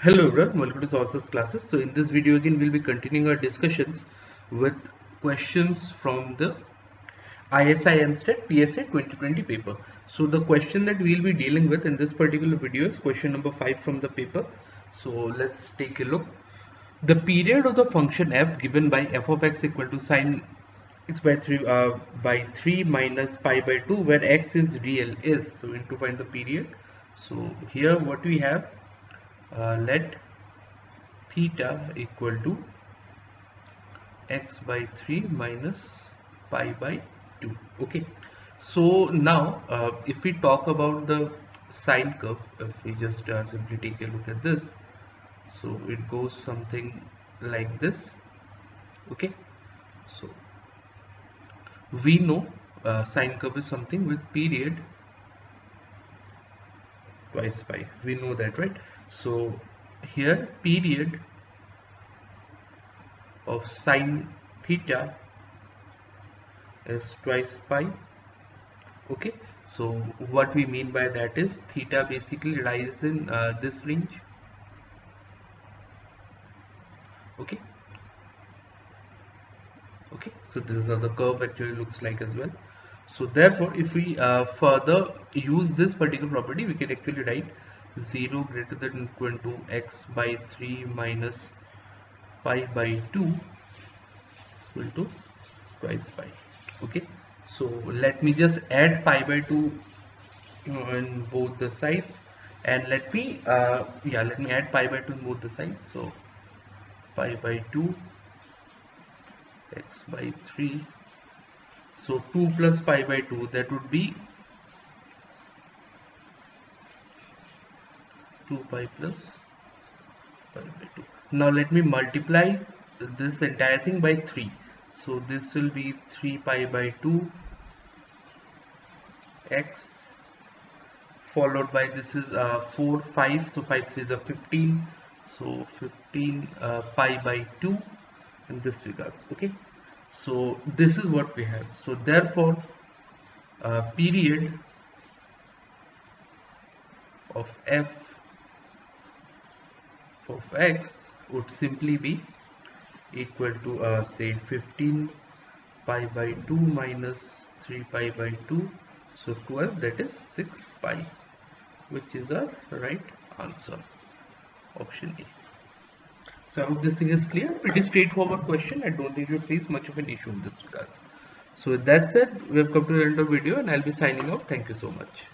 Hello everyone, welcome to Sources classes. So in this video again we'll be continuing our discussions with questions from the ISI Mstat PSA 2020 paper. So the question that we'll be dealing with in this particular video is question number 5 from the paper. So let's take a look. The period of the function f given by f of x equal to sine x by 3 minus pi by 2 where x is real is. So we need to find the period. So here what we have, let theta equal to x by 3 minus pi by 2. Okay, so now if we talk about the sine curve, if we just simply take a look at this, so it goes something like this. Okay, so we know sine curve is something with period twice pi, we know that, right? So here period of sine theta is twice pi. Okay, so what we mean by that is theta basically lies in this range. Okay, so this is how the curve actually looks like as well. So therefore if we further use this particular property, we can actually write 0 greater than equal to x by 3 minus pi by 2 equal to twice pi. Okay, so let me just add pi by 2 on both the sides, and let me add pi by 2 on both the sides. So pi by 2 x by 3, so 2 plus pi by 2, that would be 2 pi plus pi by 2. Now let me multiply this entire thing by 3, so this will be 3 pi by 2 x, followed by this is 4 5, so 5 3 is a 15, so 15 pi by 2 in this regards. Okay, so this is what we have. So therefore period of f of x would simply be equal to say 15 pi by 2 minus 3 pi by 2, so 12, that is 6 pi, which is our right answer, option A. So I hope this thing is clear. Pretty straightforward question. I don't think you face much of an issue in this regard. So that's it. We have come to the end of the video and I'll be signing out. Thank you so much.